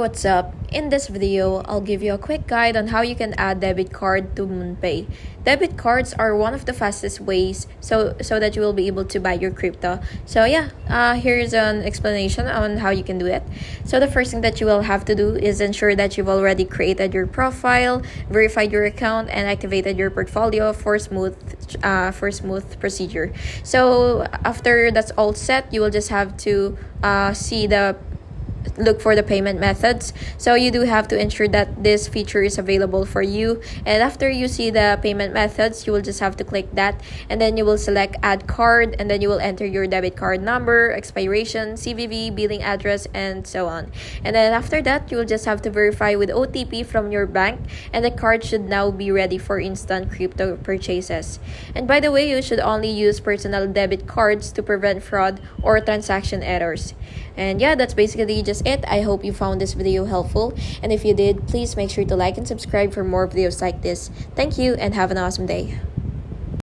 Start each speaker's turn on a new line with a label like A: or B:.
A: What's up? In this video, I'll give you a quick guide on how you can add debit card to MoonPay. Debit cards are one of the fastest ways so that you will be able to buy your crypto. So yeah, here's an explanation on how you can do it. So the first thing that you will have to do is ensure that you've already created your profile, verified your account, and activated your portfolio for smooth procedure. So after that's all set, you will just have to look for the payment methods. So you do have to ensure that this feature is available for you, and after you see the payment methods, you will just have to click that, and then you will select add card, and then you will enter your debit card number, expiration, CVV, billing address, and so on. And then after that, you will just have to verify with OTP from your bank, and the card should now be ready for instant crypto purchases. And by the way, you should only use personal debit cards to prevent fraud or transaction errors. And yeah, that's basically just it. I hope you found this video helpful, and if you did, please make sure to like and subscribe for more videos like this. Thank you and have an awesome day.